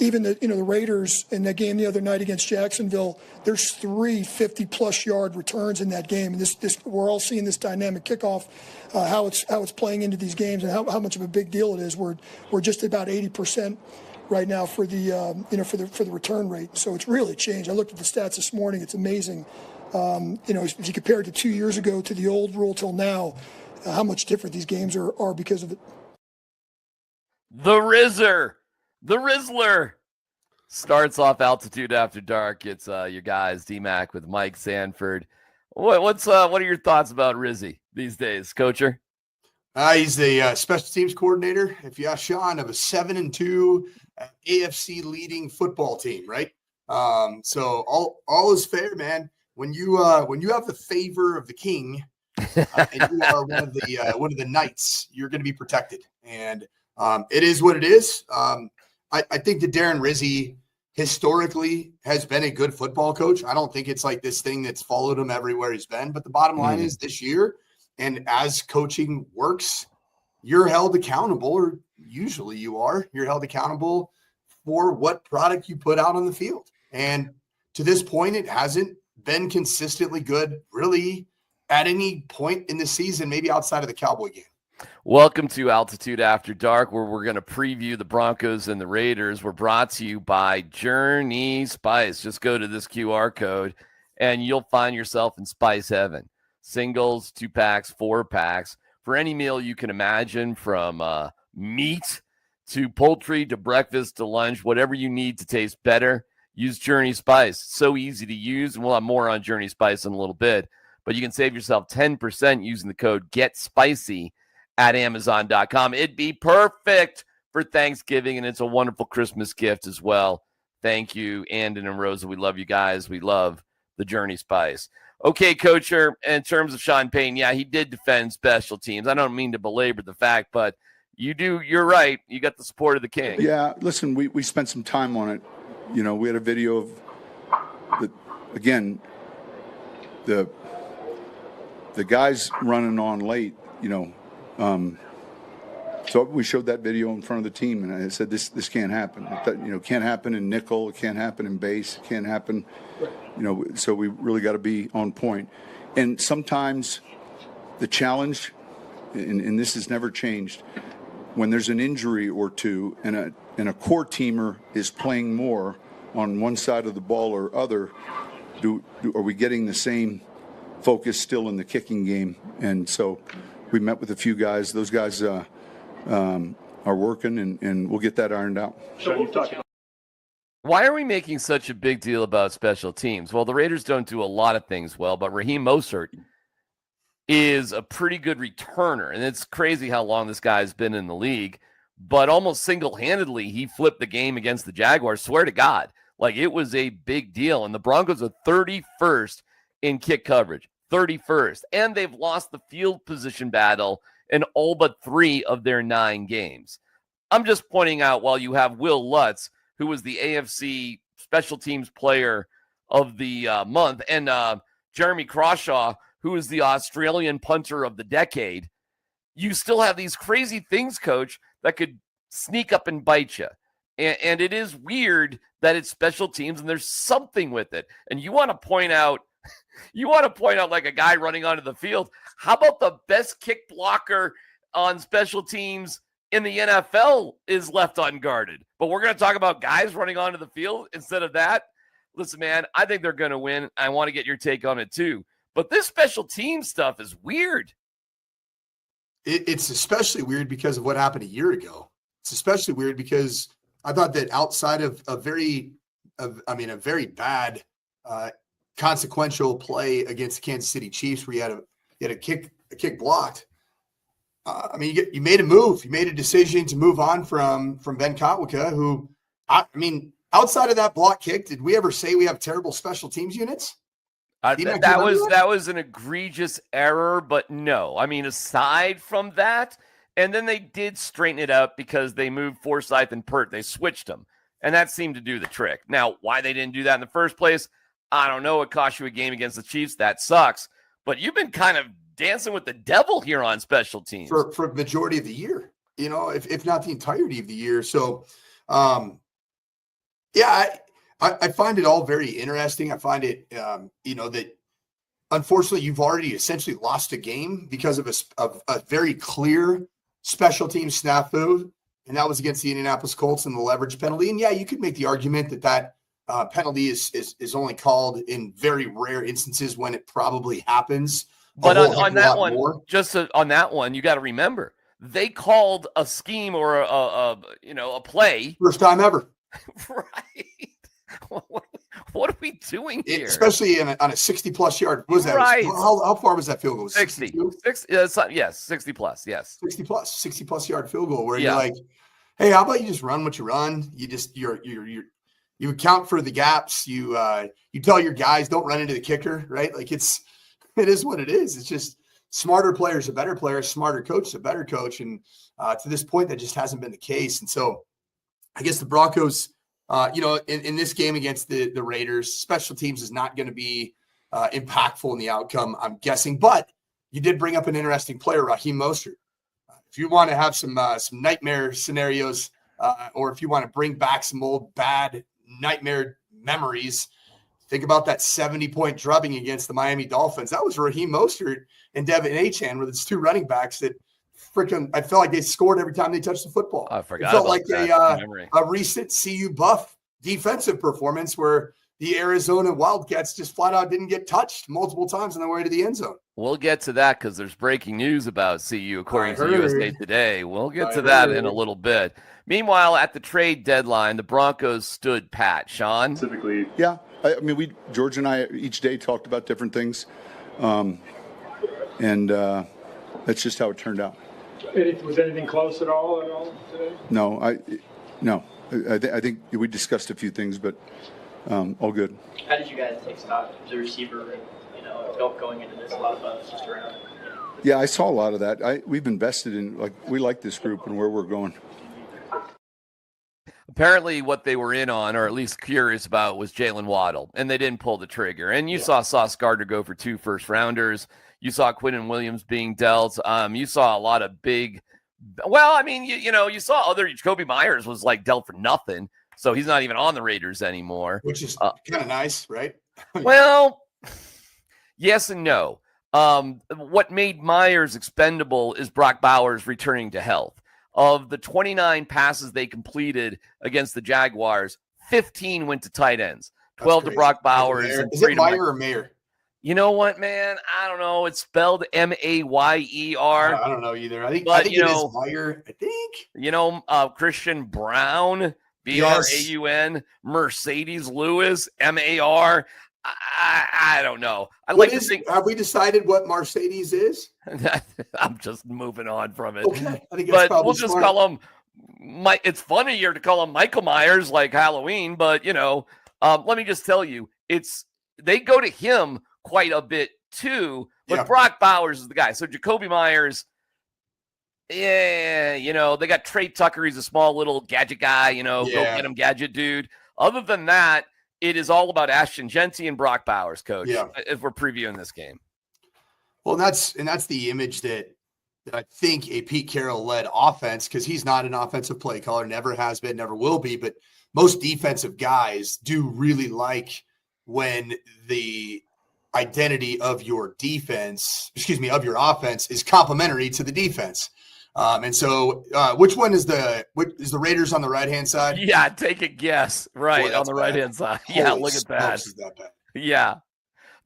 even the Raiders in that game the other night against Jacksonville, there's 3 50-plus yard returns in that game. And this we're all seeing this dynamic kickoff, how it's playing into these games and how much of a big deal it is. We're just about 80% right now for the for the return rate. So it's really changed. I looked at the stats this morning. It's amazing. If you compare it to 2 years ago to the old rule till now, how much different these games are because of it. The Rizzler starts off Altitude After Dark. It's your guys, DMac with Mike Sanford. What are your thoughts about Rizzy these days, Coacher? He's the special teams coordinator, if you ask Sean, of a 7-2 AFC leading football team, right? So all is fair, man. When you have the favor of the king and you are one of the knights, you're going to be protected. And it is what it is. I think that Darren Rizzi historically has been a good football coach. I don't think it's like this thing that's followed him everywhere he's been. But the bottom line is this year, and as coaching works, you're held accountable, or usually you're held accountable for what product you put out on the field. And to this point, it hasn't been consistently good, really, at any point in the season, maybe outside of the Cowboy game. Welcome to Altitude After Dark, where we're going to preview the Broncos and the Raiders. We're brought to you by Journey Spice. Just go to this QR code, and you'll find yourself in spice heaven. Singles, 2-packs, 4-packs, for any meal you can imagine, from meat to poultry to breakfast to lunch, whatever you need to taste better, use Journey Spice. So easy to use, and we'll have more on Journey Spice in a little bit. But you can save yourself 10% using the code GETSPICY at Amazon.com. It'd be perfect for Thanksgiving, and it's a wonderful Christmas gift as well. Thank you, Andon and Rosa. We love you guys. We love the Journey Spice. Okay, Coacher, in terms of Sean Payton, yeah, he did defend special teams. I don't mean to belabor the fact, but you're right. You got the support of the king. Yeah, listen, we spent some time on it. We had a video of the guys running on late, so we showed that video in front of the team, and I said, this can't happen. It can't happen in nickel. It can't happen in base. It can't happen, so we really got to be on point. And sometimes the challenge, and this has never changed, when there's an injury or two and a core teamer is playing more on one side of the ball or other, are we getting the same focus still in the kicking game? And so we met with a few guys. Those guys are working, and we'll get that ironed out. Why are we making such a big deal about special teams? Well, the Raiders don't do a lot of things well, but Raheem Mostert is a pretty good returner. And it's crazy how long this guy's been in the league, but almost single-handedly, he flipped the game against the Jaguars. Swear to God, like, it was a big deal. And the Broncos are 31st in kick coverage, 31st. And they've lost the field position battle in all but 3 of their 9 games. I'm just pointing out, while you have Will Lutz, who was the AFC Special Teams Player of the month, and Jeremy Crawshaw, who is the Australian Punter of the Decade, you still have these crazy things, Coach, that could sneak up and bite you. And it is weird that it's special teams and there's something with it. And you want to point out like a guy running onto the field. How about the best kick blocker on special teams in the NFL is left unguarded? But we're going to talk about guys running onto the field instead of that. Listen, man, I think they're going to win. I want to get your take on it too. But this special team stuff is weird. It's especially weird because of what happened a year ago. It's especially weird because I thought that outside of a very bad consequential play against the Kansas City Chiefs, where you had a kick blocked. You made a move. You made a decision to move on from Ben Kotwicka, who, outside of that block kick, did we ever say we have terrible special teams units? That was an egregious error, but no. Aside from that, and then they did straighten it up because they moved Forsythe and Pert. They switched them, and that seemed to do the trick. Now, why they didn't do that in the first place, I don't know. It cost you a game against the Chiefs. That sucks. But you've been kind of dancing with the devil here on special teams. For the majority of the year, if not the entirety of the year. So, Yeah, I find it all very interesting. I find it, that unfortunately you've already essentially lost a game because of a very clear special team snafu, and that was against the Indianapolis Colts and the leverage penalty. And yeah, you could make the argument that penalty is only called in very rare instances when it probably happens. But on that one, on that one, you got to remember they called a scheme or a play first time ever. Right? What are we doing here? Especially on a 60-plus yard. What was that? Right. How far was that field goal? 60. 60 yes, 60 plus. Yes. 60-plus yard field goal where you're like, hey, how about you just run what you run? You account for the gaps. You tell your guys don't run into the kicker, right? Like it is what it is. It's just smarter players a better player, smarter coach a better coach. And to this point, that just hasn't been the case. And so I guess the Broncos, in this game against the Raiders, special teams is not going to be impactful in the outcome, I'm guessing. But you did bring up an interesting player, Raheem Mostert. If you want to have some nightmare scenarios, or if you want to bring back some old bad nightmare memories, think about that 70-point drubbing against the Miami Dolphins. That was Raheem Mostert and Devin Achane with its two running backs that I felt like they scored every time they touched the football. I forgot. It felt like a recent CU Buff defensive performance where the Arizona Wildcats just flat out didn't get touched multiple times on their way to the end zone. We'll get to that because there's breaking news about CU according to USA Today. We'll get to that in a little bit. Meanwhile, at the trade deadline, the Broncos stood pat. Sean? Specifically. Yeah. I mean, George and I each day talked about different things. And that's just how it turned out. Was anything close at all today? No. I think we discussed a few things, but all good. How did you guys take stock of the receiver and, going into this, a lot of us just around? Yeah, I saw a lot of that. We've invested in, we like this group and where we're going. Apparently what they were in on, or at least curious about, was Jalen Waddle, and they didn't pull the trigger. And you saw Sauce Gardner go for 2 first-rounders. You saw Quinnen Williams being dealt. You saw a lot of big – well, I mean, you saw other – Jacoby Myers was, dealt for nothing, so he's not even on the Raiders anymore. Which is kind of nice, right? Well, yes and no. What made Myers expendable is Brock Bowers returning to health. Of the 29 passes they completed against the Jaguars, 15 went to tight ends, 12 to Brock Bowers. And is it Meyer or Mayer? You know what, man? I don't know. It's spelled Mayer. I don't know either. I think it is Meyer, I think. Christian Brown, Braun, Mercedes Lewis, Mar. I don't know. Have we decided what Mercedes is? I'm just moving on from it. Okay. I think that's probably we'll just call him it's funnier to call him Michael Myers like Halloween, but let me just tell you, they go to him quite a bit too, but Brock Bowers is the guy. So Jacoby Myers, they got Trey Tucker. He's a small little gadget guy, go get him, gadget dude. Other than that, it is all about Ashton Genty and Brock Bowers, coach, if we're previewing this game. Well, that's the image that I think a Pete Carroll-led offense, because he's not an offensive play caller, never has been, never will be, but most defensive guys do really like when the identity of your of your offense is complementary to the defense. And so which is the Raiders on the right-hand side? Yeah, take a guess. Right, on the right-hand side. Look at that. Is that bad? Yeah.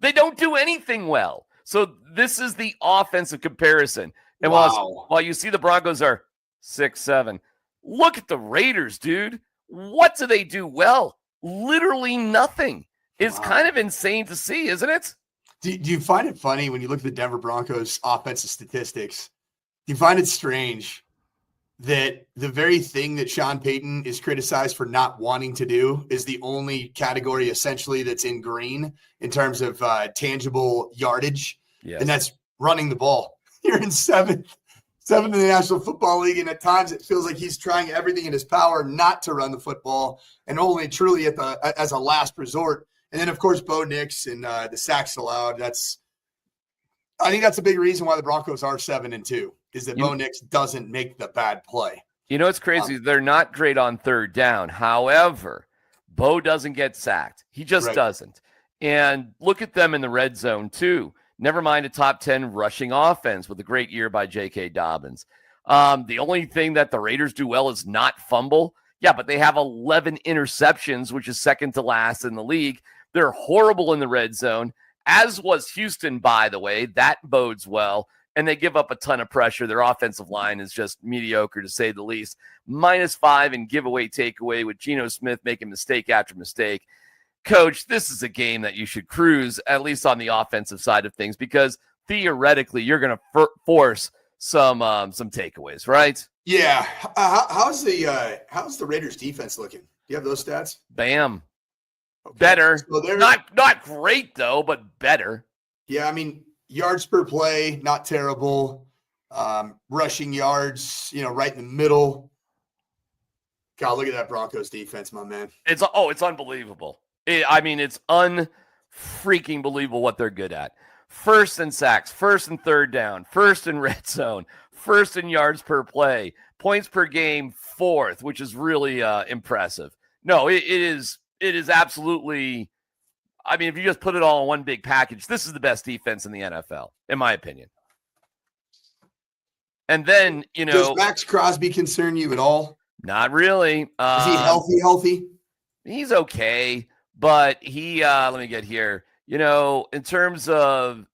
They don't do anything well. So this is the offensive comparison. And while you see the Broncos are 6-7, look at the Raiders, dude. What do they do well? Literally nothing. It's kind of insane to see, isn't it? Do you find it funny when you look at the Denver Broncos offensive statistics? Do you find it strange that the very thing that Sean Payton is criticized for not wanting to do is the only category essentially that's in green in terms of tangible yardage? Yes. And that's running the ball. You're in seventh in the National Football League, and at times it feels like he's trying everything in his power not to run the football and only truly as a last resort. And then, of course, Bo Nix and the sacks allowed. I think that's a big reason why the Broncos are 7-2 is that Bo Nix doesn't make the bad play. It's crazy. They're not great on third down. However, Bo doesn't get sacked. He just doesn't. And look at them in the red zone, too. Never mind a top 10 rushing offense with a great year by J.K. Dobbins. The only thing that the Raiders do well is not fumble. Yeah, but they have 11 interceptions, which is second to last in the league. They're horrible in the red zone, as was Houston, by the way. That bodes well. And they give up a ton of pressure. Their offensive line is just mediocre, to say the least. -5 in giveaway takeaway with Geno Smith making mistake after mistake. Coach, this is a game that you should cruise, at least on the offensive side of things, because theoretically you're going to force some takeaways, right? Yeah. How's the Raiders defense looking? Do you have those stats? Bam. Okay. Better. So not great though, but better. Yeah, I mean, yards per play, not terrible. Rushing yards, right in the middle. God, look at that Broncos defense, my man. It's unbelievable. It's unfreaking believable what they're good at. First in sacks, first and third down, first in red zone, first in yards per play, points per game, fourth, which is really impressive. No, it is absolutely. If you just put it all in one big package, this is the best defense in the NFL, in my opinion. And then, does Max Crosby concern you at all? Not really. Is he healthy? He's okay, but he, let me get here. In terms of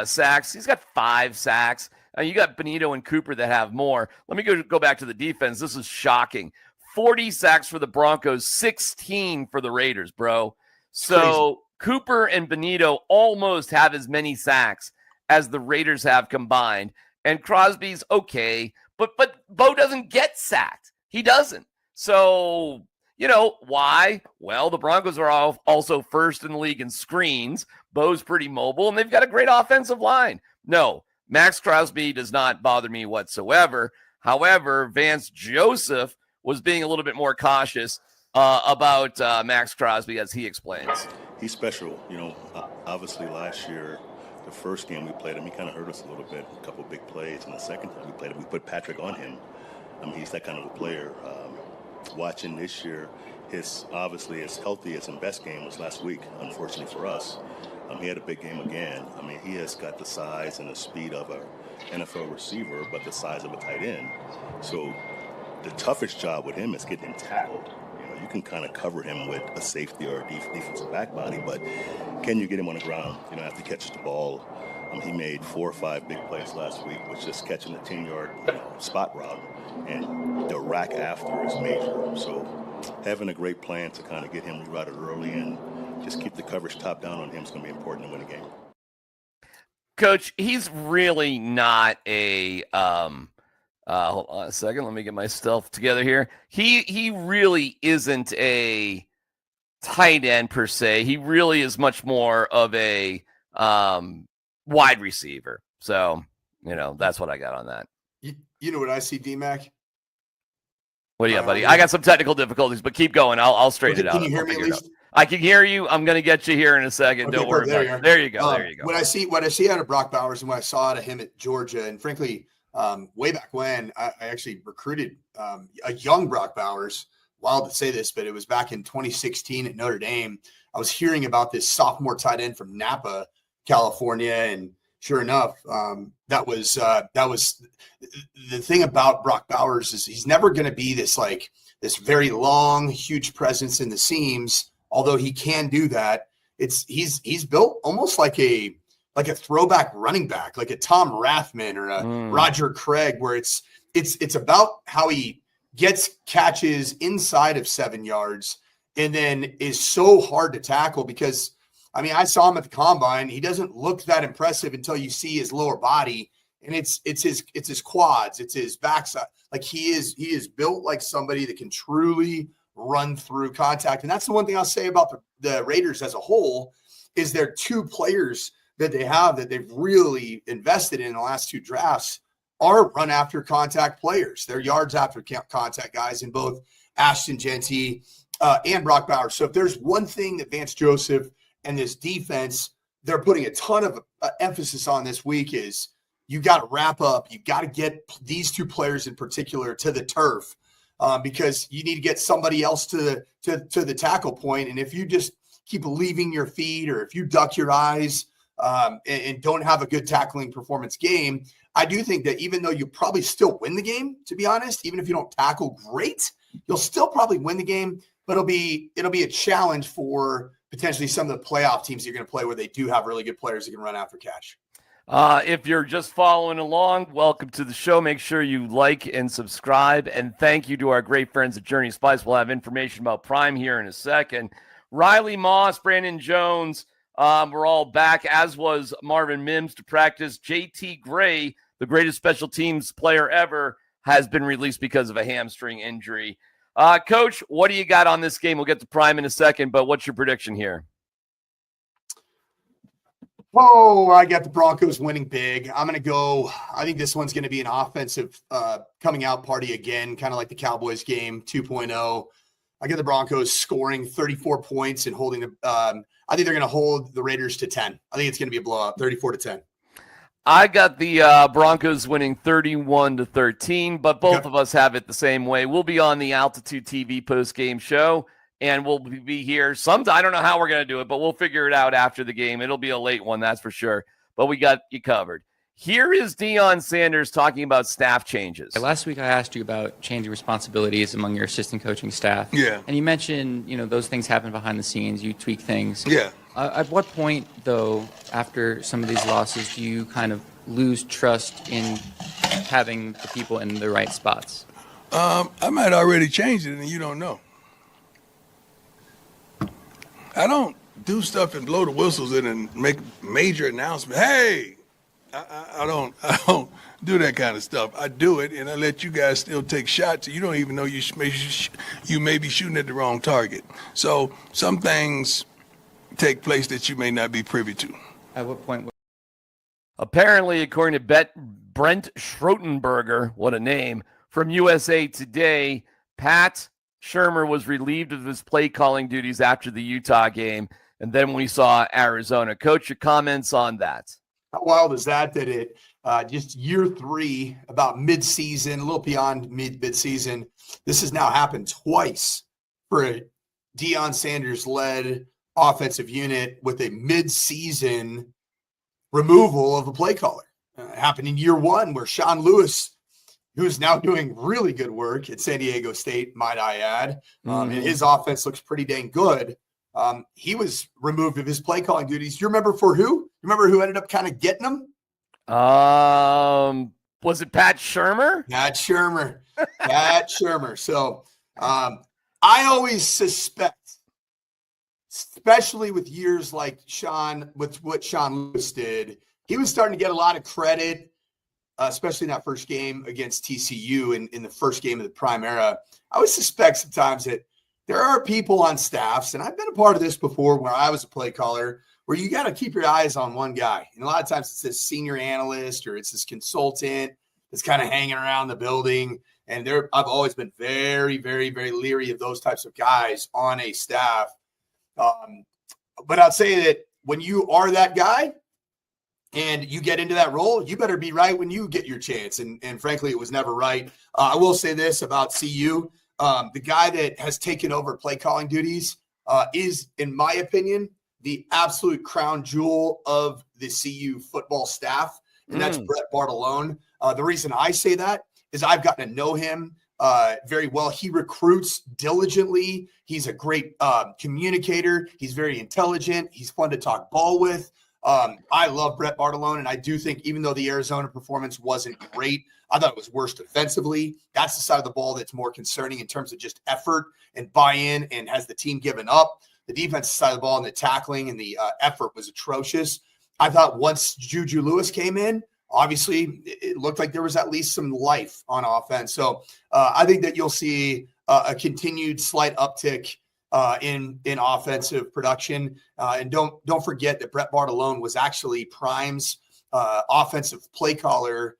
sacks, he's got 5 sacks. You got Benito and Cooper that have more. Let me go back to the defense. This is shocking. 40 sacks for the Broncos, 16 for the Raiders, bro. So Cooper and Benito almost have as many sacks as the Raiders have combined. And Crosby's okay, but Bo doesn't get sacked. He doesn't. So, why? Well, the Broncos are also first in the league in screens. Bo's pretty mobile, and they've got a great offensive line. No, Max Crosby does not bother me whatsoever. However, Vance Joseph was being a little bit more cautious about Max Crosby, as he explains. He's special. Obviously last year, the first game we played him, he kind of hurt us a little bit, a couple of big plays. And the second time we played him, we put Patrick on him. He's that kind of a player. Watching this year, his healthiest and best game was last week, unfortunately for us. He had a big game again. He has got the size and the speed of an NFL receiver, but the size of a tight end. So the toughest job with him is getting him tackled. You can kind of cover him with a safety or a defensive back body, but can you get him on the ground? After he catches the ball. He made 4 or 5 big plays last week, was just catching the 10-yard spot route, and the rack after is major. So having a great plan to kind of get him rerouted early and just keep the coverage top down on him is going to be important to win a game. Coach, he's really not a hold on a second. Let me get my stuff together here. He really isn't a tight end per se. He really is much more of a wide receiver. So, that's what I got on that. You know what I see, DMac? What do you got, buddy? I got some technical difficulties, but keep going. I'll straighten it out. Can you hear me at least? I can hear you. I'm going to get you here in a second. Don't worry about it. There you go. There you go. What I see out of Brock Bowers and what I saw out of him at Georgia, and frankly, way back when I actually recruited a young Brock Bowers. Wild to say this, but it was back in 2016 at Notre Dame. I was hearing about this sophomore tight end from Napa, California, and sure enough, that was the thing about Brock Bowers is he's never going to be this very long, huge presence in the seams. Although he can do that, he's built almost like a throwback running back, like a Tom Rathman or a Roger Craig, where it's about how he gets catches inside of 7 yards and then is so hard to tackle because, I saw him at the combine. He doesn't look that impressive until you see his lower body, and it's his quads, it's his backside. Like he is built like somebody that can truly run through contact. And that's the one thing I'll say about the Raiders as a whole is they're 2 players that they have that they've really invested in the last 2 drafts are run after contact players. They're yards after contact guys in both Ashton Genty and Brock Bowers. So if there's one thing that Vance Joseph and this defense, they're putting a ton of emphasis on this week is you got to wrap up. You got to get these 2 players in particular to the turf because you need to get somebody else to the tackle point. And if you just keep leaving your feet, or if you duck your eyes and don't have a good tackling performance game, I do think that even though you probably still win the game, to be honest, even if you don't tackle great, you'll still probably win the game, but it'll be a challenge for potentially some of the playoff teams you're going to play where they do have really good players that can run after catch. If you're just following along, welcome to the show. Make sure you like and subscribe. And thank you to our great friends at Journey Spice. We'll have information about Prime here in a second. Riley Moss, Brandon Jones, we're all back, as was Marvin Mims to practice. JT Gray, the greatest special teams player ever, has been released because of a hamstring injury. Coach, what do you got on this game? We'll get to Prime in a second, but what's your prediction here? Oh, I got the Broncos winning big. I'm going to go. I think this one's going to be an offensive coming out party again, kind of like the Cowboys game 2.0. I get the Broncos scoring 34 points and holding the I think they're going to hold the Raiders to 10. I think it's going to be a blowout, 34-10. I got the Broncos winning 31-13, but both of us have it the same way. We'll be on the Altitude TV post-game show, and we'll be here sometime. I don't know how we're going to do it, but we'll figure it out after the game. It'll be a late one, that's for sure, but we got you covered. Here is Deion Sanders talking about staff changes. Last week I asked you about changing responsibilities among your assistant coaching staff. Yeah. And you mentioned, those things happen behind the scenes. You tweak things. Yeah. At what point, though, after some of these losses, do you kind of lose trust in having the people in the right spots? I might already change it and you don't know. I don't do stuff and blow the whistles in and make major announcements. Hey, I don't do that kind of stuff. I do it, and I let you guys still take shots. You don't even know you may be shooting at the wrong target. So some things take place that you may not be privy to. At what point? Apparently, according to Brent Schrotenberger, what a name, from USA Today, Pat Shurmur was relieved of his play calling duties after the Utah game, and then we saw Arizona. Coach, your comments on that? How wild is that it just year 3, about mid-season, a little beyond mid-season, this has now happened twice for a Deion Sanders-led offensive unit with a mid-season removal of a play caller. It happened in year 1 where Sean Lewis, who's now doing really good work at San Diego State, might I add, and his offense looks pretty dang good. He was removed of his play calling duties. You remember for who? You remember who ended up kind of getting him? Was it Pat Shurmur? Pat Shurmur. Pat Shurmur. So I always suspect, especially with years like with what Sean Lewis did, he was starting to get a lot of credit, especially in that first game against TCU in the first game of the Prime era. I would suspect sometimes that there are people on staffs, and I've been a part of this before where I was a play caller, where you got to keep your eyes on one guy. And a lot of times it's this senior analyst or it's this consultant that's kind of hanging around the building. And I've always been very, very, very leery of those types of guys on a staff. But I'd say that when you are that guy and you get into that role, you better be right when you get your chance. And frankly, it was never right. I will say this about CU. The guy that has taken over play calling duties is, in my opinion, the absolute crown jewel of the CU football staff, and that's Brett Bartolone. The reason I say that is I've gotten to know him very well. He recruits diligently. He's a great communicator. He's very intelligent. He's fun to talk ball with. I love Brett Bartolone, and I do think even though the Arizona performance wasn't great, I thought it was worse defensively. That's the side of the ball that's more concerning in terms of just effort and buy-in, and has the team given up. The defensive side of the ball and the tackling and the effort was atrocious. I thought once Juju Lewis came in, obviously it looked like there was at least some life on offense. So I think that you'll see a continued slight uptick in offensive production. And don't forget that Brett Bartolone was actually Prime's offensive play caller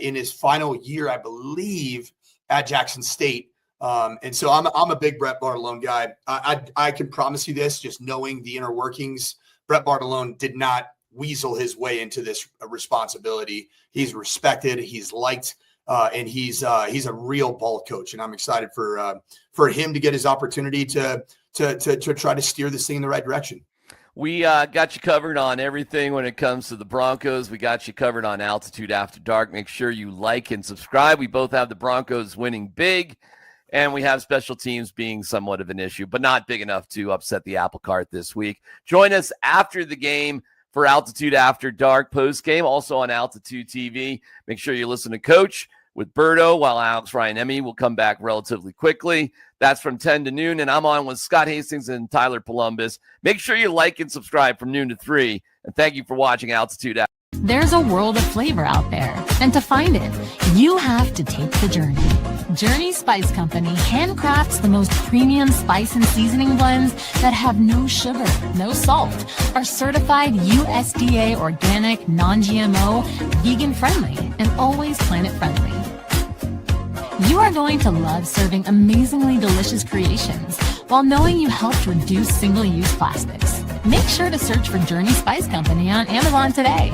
in his final year, I believe, at Jackson State. And so I'm a big Brett Bartolone guy. I can promise you this, just knowing the inner workings, Brett Bartolone did not weasel his way into this responsibility. He's respected. He's liked and he's a real ball coach, and I'm excited for him to get his opportunity to try to steer this thing in the right direction. We got you covered on everything when it comes to the Broncos. We got you covered on Altitude After Dark. Make sure you like and subscribe. We both have the Broncos winning big, and we have special teams being somewhat of an issue, but not big enough to upset the apple cart this week. Join us after the game for Altitude After Dark postgame, also on Altitude TV. Make sure you listen to Coach with Berto, while Alex Ryan Emmy will come back relatively quickly. That's from 10 to noon, and I'm on with Scott Hastings and Tyler Columbus. Make sure you like and subscribe from noon to 3, and thank you for watching Altitude. There's a world of flavor out there, and to find it, you have to take the journey. Journey Spice Company handcrafts the most premium spice and seasoning blends that have no sugar, no salt, are certified USDA organic, non-GMO, vegan-friendly, and always planet-friendly. You are going to love serving amazingly delicious creations while knowing you helped reduce single-use plastics. Make sure to search for Journey Spice Company on Amazon today.